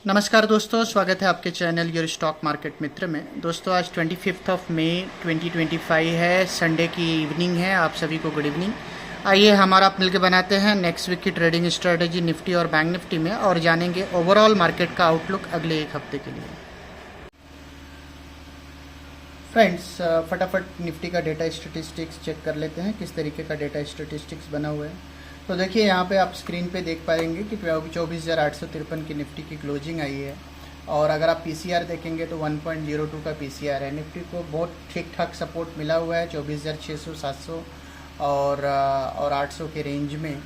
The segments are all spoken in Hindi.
नमस्कार दोस्तों, स्वागत है आपके चैनल योर स्टॉक मार्केट मित्र में। दोस्तों आज 25 मई 2025 है, संडे की इवनिंग है। आप सभी को गुड इवनिंग। आइए हमारा आप मिलकर बनाते हैं नेक्स्ट वीक की ट्रेडिंग स्ट्रेटजी निफ्टी और बैंक निफ्टी में और जानेंगे ओवरऑल मार्केट का आउटलुक अगले एक हफ्ते के लिए। फ्रेंड्स फटाफट निफ्टी का डेटा स्टेटिस्टिक्स चेक कर लेते हैं, किस तरीके का डेटा स्टेटिस्टिक्स बना हुआ है। तो देखिए यहाँ पे आप स्क्रीन पे देख पाएंगे कि 24,853 की निफ्टी की क्लोजिंग आई है। और अगर आप पीसीआर देखेंगे तो 1.02 का पीसीआर है। निफ्टी को बहुत ठीक ठाक सपोर्ट मिला हुआ है 24,600, 700 और 800 के रेंज में।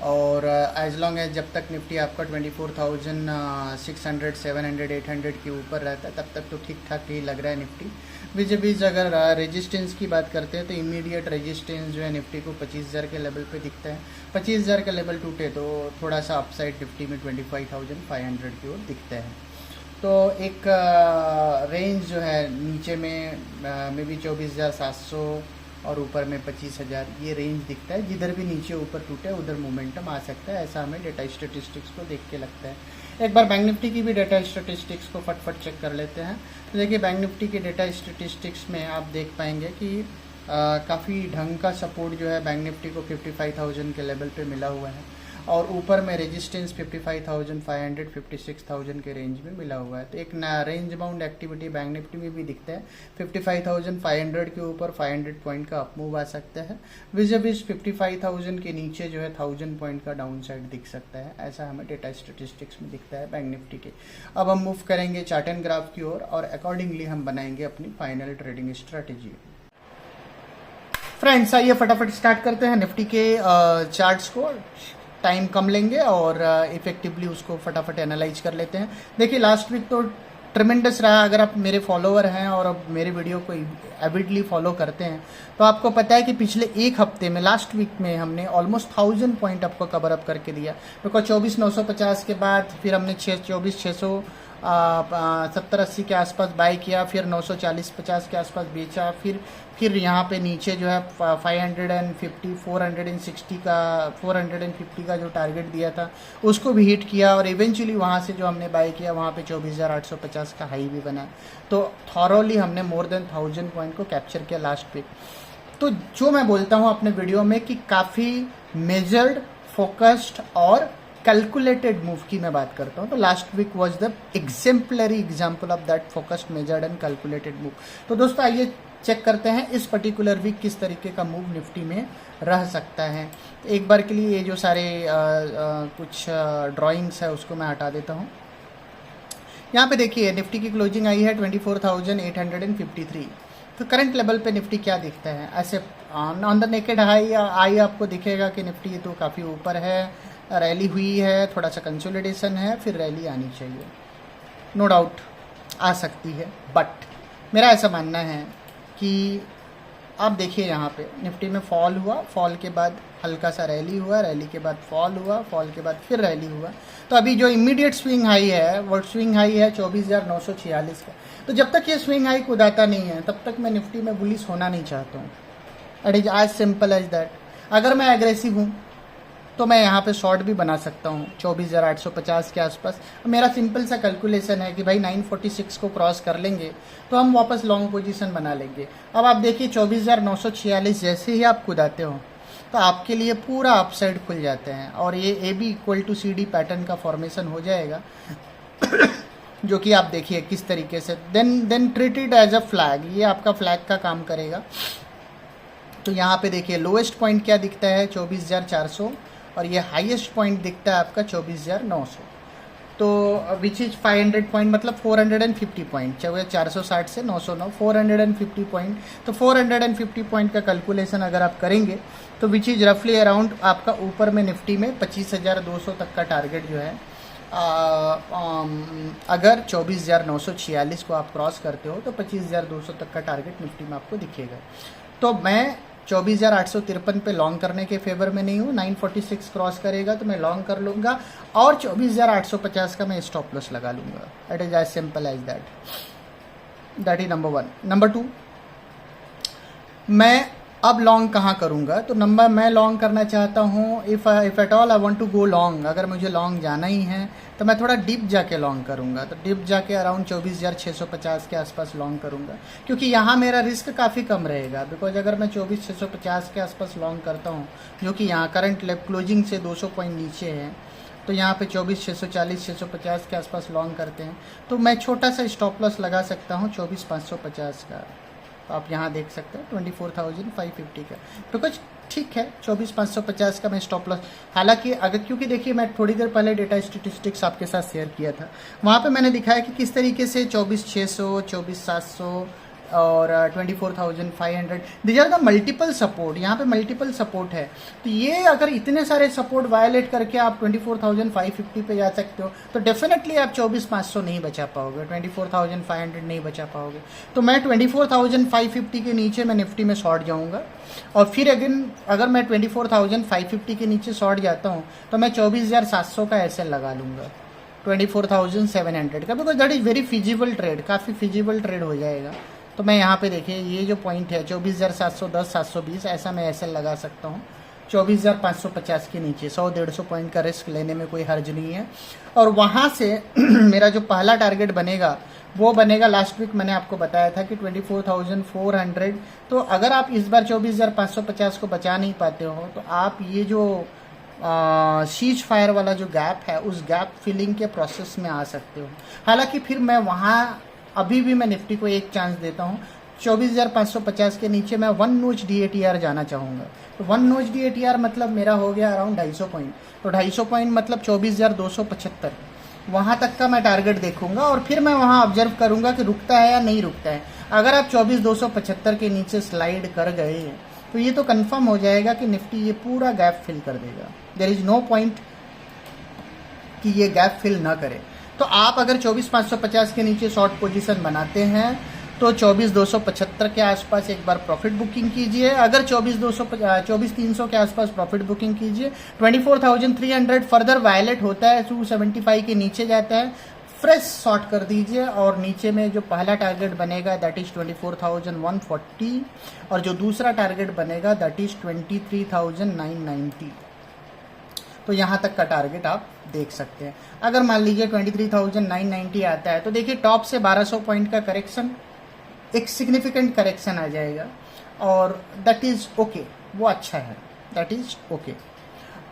और एज लॉन्ग एज जब तक निफ्टी आपका 24,600, 700, 800 के ऊपर रहता है तब तक तो ठीक ठाक ही लग रहा है निफ्टी। बीच बीच अगर रेजिस्टेंस की बात करते हैं तो इमीडिएट रेजिस्टेंस जो है निफ्टी को 25,000 के लेवल पे दिखता है। 25,000 का लेवल टूटे तो थोड़ा सा अपसाइड निफ्टी में 25,500 की ओर दिखता है। तो एक रेंज जो है नीचे में भी 24,700 और ऊपर में 25,000 ये रेंज दिखता है। जिधर भी नीचे ऊपर टूटे उधर मोमेंटम आ सकता है, ऐसा हमें डेटा स्टेटिस्टिक्स को देख के लगता है। एक बार बैंक निफ्टी की भी डेटा स्टेटिस्टिक्स को फटफट चेक कर लेते हैं। तो देखिए बैंक निफ्टी के डेटा स्टेटिस्टिक्स में आप देख पाएंगे कि काफ़ी ढंग का सपोर्ट जो है बैंक निफ्टी को 55,000 के लेवल पे मिला हुआ है और ऊपर में रेजिस्टेंस 55,500, 56,000 के रेंज में मिला हुआ है। तो एक range bound activity bank Nifty में भी दिखता है। 55,500 के ऊपर 500 पॉइंट का अप मूव आ सकता है। विजिबिस 55,000 के नीचे जो है 1000 पॉइंट का डाउन साइड दिख सकता है, ऐसा हमें डेटा स्टेटिस्टिक्स में दिखता है बैंक निफ्टी के। अब हम मूव करेंगे चार्ट एंड ग्राफ की ओर और अकॉर्डिंगली हम बनाएंगे अपनी फाइनल ट्रेडिंग स्ट्रेटेजी। फ्रेंड्स आइए फटाफट स्टार्ट करते हैं निफ्टी के चार्ट्स को। टाइम कम लेंगे और इफेक्टिवली उसको फटाफट एनालाइज कर लेते हैं। देखिए लास्ट वीक तो ट्रिमेंडस रहा। अगर आप मेरे फॉलोअर हैं और अब मेरे वीडियो को एविडली फॉलो करते हैं तो आपको पता है कि पिछले एक हफ्ते में लास्ट वीक में हमने ऑलमोस्ट 1000 पॉइंट आपको कवर अप करके दिया। बिकॉज 24,950 के बाद फिर हमने 24,600 70-80 के आसपास बाय किया, फिर 940-50 के आसपास बेचा, फिर यहाँ पे नीचे जो है 550 450 का जो टारगेट दिया था उसको भी हिट किया और इवेंचुअली वहाँ से जो हमने बाय किया वहाँ पे 24,850 का हाई भी बना। तो थॉरोली हमने मोर देन 1000 पॉइंट को कैप्चर किया लास्ट वीक। तो जो मैं बोलता हूँ अपने वीडियो में कि काफ़ी मेजर्ड, फोकस्ड और कैलकुलेटेड मूव की मैं बात करता हूँ, तो last week was the exemplary example of that focused, measured and calculated move. तो दोस्तों आइए चेक करते हैं इस पर्टिकुलर वीक किस तरीके का मूव निफ्टी में रह सकता है। एक बार के लिए ये जो सारे कुछ ड्राइंग्स है उसको मैं हटा देता हूँ। यहाँ पे देखिए निफ्टी की क्लोजिंग आई है 24,853। तो करंट लेवल पे निफ्टी क्या दिखता है, ऐसे ऑन द नेकेड आई आपको दिखेगा कि निफ्टी तो काफ़ी ऊपर है, रैली हुई है, थोड़ा सा कंसोलिडेशन है, फिर रैली आनी चाहिए, नो डाउट आ सकती है। बट मेरा ऐसा मानना है कि आप देखिए यहाँ पे निफ्टी में फॉल हुआ, फॉल के बाद हल्का सा रैली हुआ, रैली के बाद फॉल हुआ, फॉल के बाद फिर रैली हुआ। तो अभी जो इमीडिएट स्विंग हाई है वो स्विंग हाई है 24,946 का। तो जब तक ये स्विंग हाई कुदाता नहीं है तब तक मैं निफ्टी में बुलिश होना नहीं चाहता हूँ। It is as simple as that. अगर मैं एग्रेसिव हूँ तो मैं यहाँ पे शॉर्ट भी बना सकता हूँ 24,850 के आसपास। मेरा सिंपल सा कैलकुलेशन है कि भाई 946 को क्रॉस कर लेंगे तो हम वापस लॉन्ग पोजीशन बना लेंगे। अब आप देखिए 24,946 जैसे ही आप कुदाते हो तो आपके लिए पूरा अपसाइड खुल जाते हैं और ये A B equal to C D pattern का फॉर्मेशन हो जाएगा जो कि आप देखिए किस तरीके से then treat it as a flag, ये आपका फ्लैग का काम करेगा। तो यहाँ पे देखिए लोएस्ट पॉइंट क्या दिखता है 24,400 और ये हाईएस्ट पॉइंट दिखता है आपका 24,900। तो विच इज 500 पॉइंट मतलब 450 पॉइंट, चाहे 460 से 909 450 पॉइंट। तो 450 पॉइंट का कैलकुलेशन अगर आप करेंगे तो विच इज रफली अराउंड आपका ऊपर में निफ्टी में 25,200 तक का टारगेट जो है अगर 24,946 को आप क्रॉस करते हो तो 25,200 तक का टारगेट निफ्टी में आपको दिखेगा। तो मैं 24,853 पे लॉन्ग करने के फेवर में नहीं हूँ। 946 क्रॉस करेगा तो मैं लॉन्ग कर लूँगा और 24,850 का मैं स्टॉप लॉस लगा लूँगा। It is as simple as that. That is number 1। Number 2, मैं अब लॉन्ग कहाँ करूँगा, तो नंबर मैं लॉन्ग करना चाहता हूँ, if at all I want to go long, अगर मुझे लॉन्ग जाना ही है तो मैं थोड़ा डिप जाके लॉन्ग करूँगा। तो डिप जाके अराउंड 24,650 के आसपास लॉन्ग करूँगा, क्योंकि यहाँ मेरा रिस्क काफ़ी कम रहेगा। बिकॉज अगर मैं 24,650 के आसपास लॉन्ग करता हूँ, जो कि यहाँ करंट क्लोजिंग से 200 पॉइंट नीचे है, तो यहाँ पे 24,640 650 के आसपास लॉन्ग करते हैं, तो मैं छोटा सा स्टॉप लॉस लगा सकता हूँ 24,550 का। तो आप यहाँ देख सकते हैं 24,550 का, बिकॉज ठीक है 24,550 का मैं स्टॉप लॉस। हालांकि अगर, क्योंकि देखिए मैं थोड़ी देर पहले डेटा स्टेटिस्टिक्स आपके साथ शेयर किया था, वहाँ पे मैंने दिखाया कि किस तरीके से 24,600 24,700 और 24,500 these are the multiple support. यहाँ पे मल्टीपल सपोर्ट है, तो ये अगर इतने सारे सपोर्ट वायलेट करके आप 24,550 पे जा सकते हो, तो डेफिनेटली आप 24,500 नहीं बचा पाओगे, 24,500 नहीं बचा पाओगे। तो मैं 24,550 के नीचे मैं निफ्टी में शॉर्ट जाऊँगा, और फिर अगेन अगर मैं 24,550 के नीचे शॉर्ट जाता हूँ तो मैं 24,700 का एसएल लगा लूँगा 24,700 का, because that is very feasible trade, काफ़ी फिजिबल ट्रेड हो जाएगा। तो मैं यहाँ पे देखिए ये जो पॉइंट है 24,710 720, ऐसा मैं एसएल लगा सकता हूँ 24,550 के नीचे। 100-150 पॉइंट का रिस्क लेने में कोई हर्ज नहीं है। और वहाँ से मेरा जो पहला टारगेट बनेगा वो बनेगा, लास्ट वीक मैंने आपको बताया था कि 24,400। तो अगर आप इस बार 24,550 को बचा नहीं पाते हो, तो आप ये जो सीज फायर वाला जो गैप है, उस गैप फिलिंग के प्रोसेस में आ सकते हो। हालांकि फिर मैं वहाँ अभी भी मैं निफ्टी को एक चांस देता हूँ, 24,550 के नीचे मैं 1 नोच DATR जाना चाहूँगा। तो 1 नोच DATR मतलब मेरा हो गया अराउंड 250 पॉइंट, तो 250 पॉइंट मतलब 24,275, वहाँ तक का मैं टारगेट देखूंगा, और फिर मैं वहाँ ऑब्जर्व करूँगा कि रुकता है या नहीं रुकता है। अगर आप 24,275 के नीचे स्लाइड कर गए तो ये तो कंफर्म हो जाएगा कि निफ्टी ये पूरा गैप फिल कर देगा। देयर इज़ नो पॉइंट कि ये गैप फिल ना करे। तो आप अगर 24,550 के नीचे शॉर्ट पोजीशन बनाते हैं तो 24,275 के आसपास एक बार प्रॉफिट बुकिंग कीजिए। अगर 24,300 के आसपास प्रॉफिट बुकिंग कीजिए। 24,300 फर्दर वायलेट होता है, 275 के नीचे जाता है, फ्रेश शॉर्ट कर दीजिए। और नीचे में जो पहला टारगेट बनेगा दैट इज 24,140, और जो दूसरा टारगेट बनेगा दैट इज 23,990। तो यहाँ तक का टारगेट आप देख सकते हैं। अगर मान लीजिए 23,990 आता है तो देखिए टॉप से 1200 पॉइंट का करेक्शन, एक सिग्निफिकेंट करेक्शन आ जाएगा, और दैट इज़ ओके, वो अच्छा है, दैट इज़ ओके।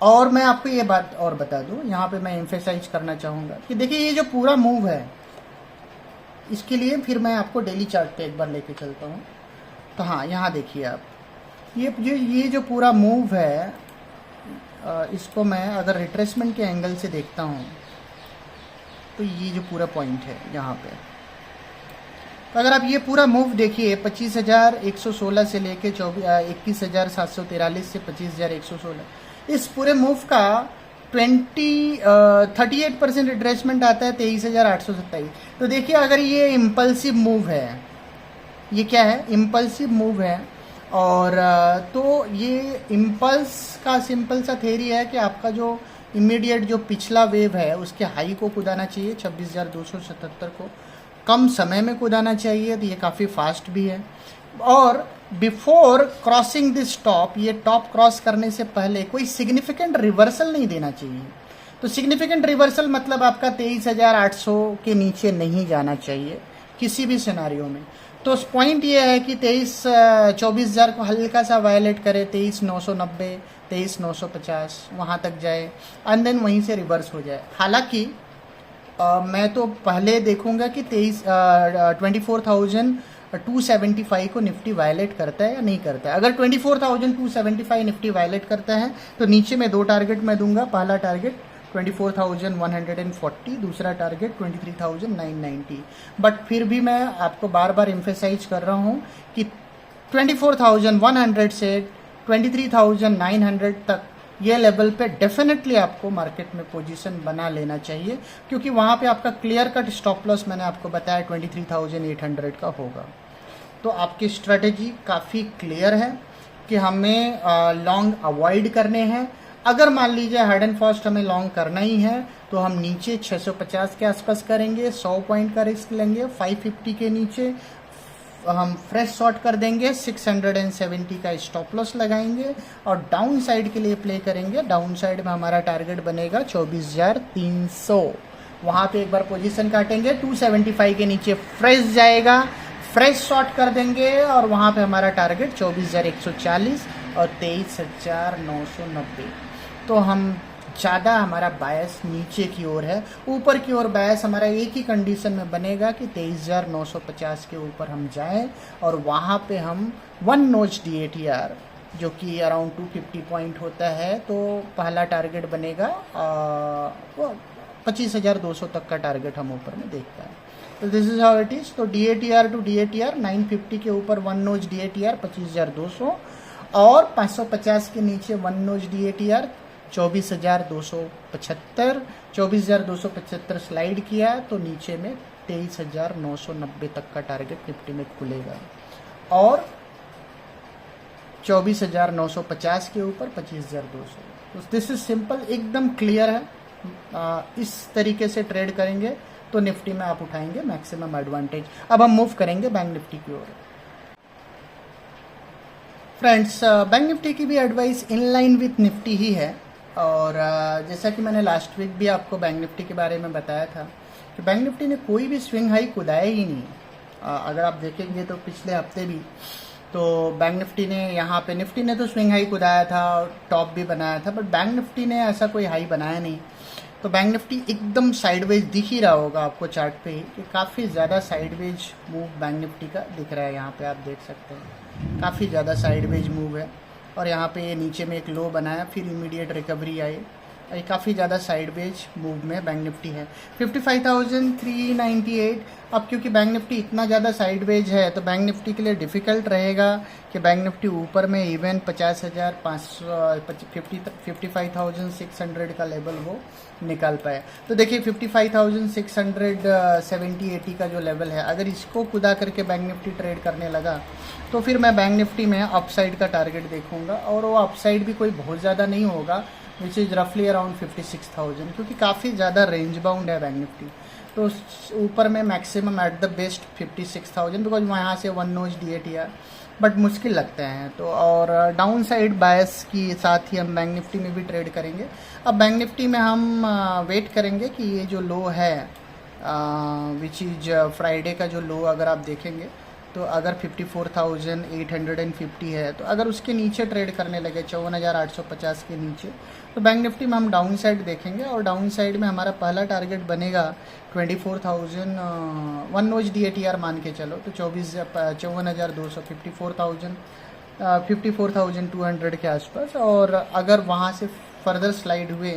और मैं आपको ये बात और बता दूं, यहाँ पे मैं एम्फेसाइज करना चाहूँगा कि देखिए ये जो पूरा मूव है, इसके लिए फिर मैं आपको डेली चार्ट पे एक बार लेके चलता हूँ। तो हाँ, यहाँ देखिए आप, ये जो पूरा मूव है, इसको मैं अगर रिट्रेसमेंट के एंगल से देखता हूँ तो ये जो पूरा पॉइंट है यहाँ पे, तो अगर आप ये पूरा मूव देखिए 25,116 से लेके 21,743 से 25,116, इस पूरे मूव का 38% रिट्रेसमेंट आता है 23,827। तो देखिए अगर ये इम्पल्सिव मूव है, ये क्या है, इम्पल्सिव मूव है, और तो ये इम्पल्स का सिंपल सा थेरी है कि आपका जो इमीडिएट जो पिछला वेव है उसके हाई को कूदाना चाहिए 26,277 को, कम समय में कूदाना चाहिए, तो ये काफ़ी फास्ट भी है। और बिफोर क्रॉसिंग दिस टॉप, ये टॉप क्रॉस करने से पहले कोई सिग्निफिकेंट रिवर्सल नहीं देना चाहिए। तो सिग्निफिकेंट रिवर्सल मतलब आपका 23,800 के नीचे नहीं जाना चाहिए किसी भी सिनारियो में। तो पॉइंट ये है कि 24,000 को हल्का सा वायलेट करे, 23,990 23,950 वहाँ तक जाए, एंड देन वहीं से रिवर्स हो जाए। हालांकि मैं तो पहले देखूंगा कि 24,275 को निफ्टी वायलेट करता है या नहीं करता है। अगर 24,275 निफ्टी वायलेट करता है तो नीचे में दो टारगेट मैं दूंगा, पहला टारगेट 24,140, दूसरा टारगेट 23,990। बट फिर भी मैं आपको बार बार एम्फेसाइज कर रहा हूँ कि 24,100 से 23,900 तक ये लेवल पे डेफिनेटली आपको मार्केट में पोजीशन बना लेना चाहिए, क्योंकि वहाँ पे आपका क्लियर कट स्टॉप लॉस मैंने आपको बताया 23,800 का होगा। तो आपकी स्ट्रेटेजी काफ़ी क्लियर है कि हमें लॉन्ग अवॉइड करने हैं। अगर मान लीजिए हार्ड एंड फास्ट हमें लॉन्ग करना ही है तो हम नीचे 650 के आसपास करेंगे, 100 पॉइंट का रिस्क लेंगे, 550 के नीचे हम फ्रेश शॉर्ट कर देंगे, 670 का स्टॉप लॉस लगाएंगे और डाउन साइड के लिए प्ले करेंगे। डाउन साइड में हमारा टारगेट बनेगा 24,300। वहाँ पे एक बार पोजीशन काटेंगे, 275 के नीचे फ्रेश जाएगा, फ्रेश शॉर्ट कर देंगे और वहाँ पे हमारा टारगेट 24,140 और 23,990। तो हम ज़्यादा हमारा बायस नीचे की ओर है। ऊपर की ओर बायस हमारा एक ही कंडीशन में बनेगा कि 23,950 के ऊपर हम जाएं और वहाँ पे हम वन नोच DATR जो कि अराउंड 250 पॉइंट होता है, तो पहला टारगेट बनेगा 25,200 तक का टारगेट हम ऊपर में देखते हैं। तो this is how it is. तो DATR टू DATR 950 के ऊपर वन नोच DATR 25,200 और 550 के नीचे वन नोच DATR 24,275। 24,275 स्लाइड किया तो नीचे में 23,990 तक का टारगेट निफ्टी में खुलेगा और 24,950 के ऊपर 25,200। तो दिस इज सिंपल, एकदम क्लियर है। इस तरीके से ट्रेड करेंगे तो निफ्टी में आप उठाएंगे मैक्सिमम एडवांटेज। अब हम मूव करेंगे बैंक निफ्टी की ओर। फ्रेंड्स, बैंक निफ्टी की भी advice in line with nifty ही है और जैसा कि मैंने लास्ट वीक भी आपको बैंक निफ्टी के बारे में बताया था कि बैंक निफ्टी ने कोई भी स्विंग हाई कुदाया ही नहीं। अगर आप देखेंगे तो पिछले हफ्ते भी तो बैंक निफ्टी ने यहाँ पे, निफ्टी ने तो स्विंग हाई कुदाया था और टॉप भी बनाया था, बट बैंक निफ्टी ने ऐसा कोई हाई बनाया नहीं। तो बैंक निफ्टी एकदम साइडवेज दिख ही रहा होगा आपको चार्ट पे ही कि काफ़ी ज़्यादा साइडवेज मूव बैंक निफ्टी का दिख रहा है। यहाँ पे आप देख सकते हैं काफ़ी ज़्यादा साइडवेज मूव है और यहाँ पे ये नीचे में एक लो बनाया, फिर इमीडिएट रिकवरी आई। ये काफ़ी ज़्यादा साइडवेज मूव में बैंक निफ्टी है। 55,398। अब क्योंकि बैंक निफ्टी इतना ज़्यादा साइडवेज है तो बैंक निफ्टी के लिए डिफ़िकल्ट रहेगा कि बैंक निफ्टी ऊपर में इवन 55,600 का लेवल वो निकाल पाए। तो देखिए 55,670-80 का जो लेवल है, अगर इसको खुदा करके बैंक निफ्टी ट्रेड करने लगा तो फिर मैं बैंक निफ्टी में अपसाइड का टारगेट देखूंगा और वो अपसाइड भी कोई बहुत ज़्यादा नहीं होगा, विच इज़ रफली अराउंड 56,000, क्योंकि काफ़ी ज़्यादा रेंज बाउंड है बैंक निफ्टी। तो ऊपर में maximum at the best 56,000, because वहाँ से वन नोच DATR बट मुश्किल लगते हैं। तो और डाउन साइड बायस के साथ ही हम बैंक निफ्टी में भी ट्रेड करेंगे। अब बैंक निफ्टी में हम वेट करेंगे कि ये जो लो है विच इज फ्राइडे का जो लो अगर आप देखेंगे तो अगर 54,850 है तो अगर उसके नीचे ट्रेड करने लगे 54,850 के नीचे तो बैंक निफ्टी में हम डाउन साइड देखेंगे और डाउन साइड में हमारा पहला टारगेट बनेगा 24,000 वन नोच DATR मान के चलो तो 54,200 54,200 के आसपास। और अगर वहाँ से फर्दर स्लाइड हुए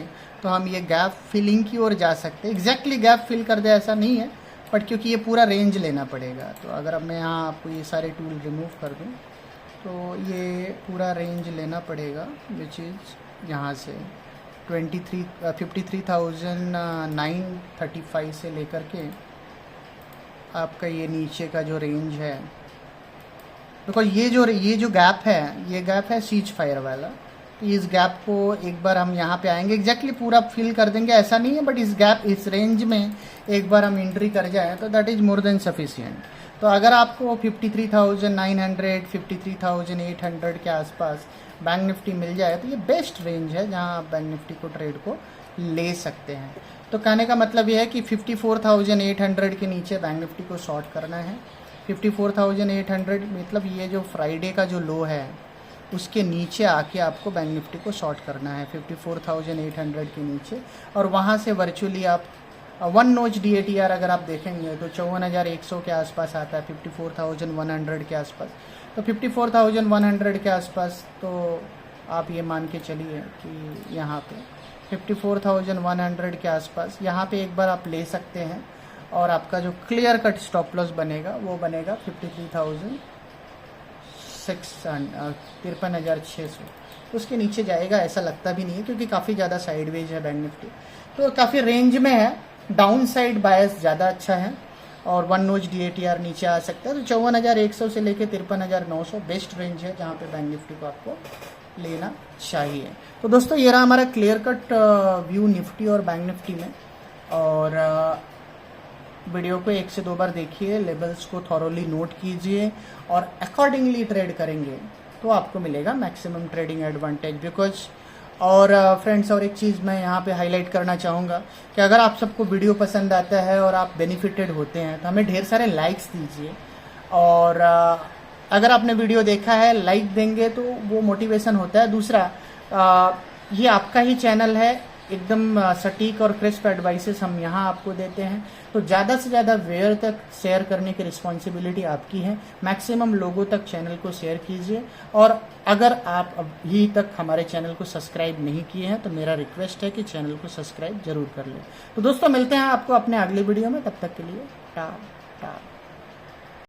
तो हम ये गैप फिलिंग की ओर जा सकते हैं। एग्जैक्टली गैप फिल कर दे ऐसा नहीं है, बट क्योंकि ये पूरा रेंज लेना पड़ेगा। तो अगर अब मैं यहाँ आपको ये सारे टूल रिमूव कर दूँ तो ये पूरा रेंज लेना पड़ेगा, विच इज़ यहाँ से 53,935 से लेकर के आपका ये नीचे का जो रेंज है, बिकॉज ये जो गैप है, ये गैप है सीज फायर वाला। तो इस गैप को एक बार हम यहाँ पे आएंगे, एग्जैक्टली पूरा फिल कर देंगे ऐसा नहीं है, बट इस गैप इस रेंज में एक बार हम एंट्री कर जाएं तो that is more than sufficient. तो अगर आपको 53,900 53,800 के आसपास बैंक निफ्टी मिल जाए तो ये बेस्ट रेंज है जहाँ आप बैंक निफ्टी को ट्रेड को ले सकते हैं। तो कहने का मतलब ये है कि 54,800 के नीचे बैंक निफ्टी को शॉर्ट करना है। 54,800 मतलब ये जो फ्राइडे का जो लो है उसके नीचे आके आपको बैंक निफ्टी को शॉर्ट करना है 54,800 के नीचे, और वहाँ से वर्चुअली आप वन नोच DATR अगर आप देखेंगे तो 54,100 के आसपास आता है, 54,100 के आसपास। तो 54,100 के आसपास तो आप ये मान के चलिए कि यहाँ पे 54,100 के आसपास यहाँ पे एक बार आप ले सकते हैं और आपका जो क्लियर कट स्टॉप लॉस बनेगा वो बनेगा 53,600 उसके नीचे जाएगा ऐसा लगता भी नहीं है, क्योंकि काफ़ी ज़्यादा साइडवेज है बैंक निफ्टी। तो काफ़ी रेंज में है, डाउन साइड बायस ज़्यादा अच्छा है और वन नोच DATR नीचे आ सकता है। तो 54,100 से लेकर 53,900 बेस्ट रेंज है जहाँ पे बैंक निफ्टी को आपको लेना चाहिए। तो दोस्तों ये रहा हमारा क्लियर कट व्यू निफ्टी और बैंक निफ्टी में। और वीडियो को 1 से 2 बार देखिए, लेवल्स को थॉरोली नोट कीजिए और अकॉर्डिंगली ट्रेड करेंगे तो आपको मिलेगा मैक्सिमम ट्रेडिंग एडवांटेज। बिकॉज और फ्रेंड्स, और एक चीज़ मैं यहाँ पे हाईलाइट करना चाहूँगा कि अगर आप सबको वीडियो पसंद आता है और आप बेनिफिटेड होते हैं तो हमें ढेर सारे लाइक्स दीजिए। और अगर आपने वीडियो देखा है, लाइक देंगे तो वो मोटिवेशन होता है। दूसरा, ये आपका ही चैनल है, एकदम सटीक और क्रिस्प एडवाइसेस हम यहाँ आपको देते हैं, तो ज़्यादा से ज़्यादा वेयर तक शेयर करने की रिस्पॉन्सिबिलिटी आपकी है। मैक्सिमम लोगों तक चैनल को शेयर कीजिए। और अगर आप अभी तक हमारे चैनल को सब्सक्राइब नहीं किए हैं तो मेरा रिक्वेस्ट है कि चैनल को सब्सक्राइब जरूर कर लें। तो दोस्तों, मिलते हैं आपको अपने अगले वीडियो में, तब तक के लिए टाटा।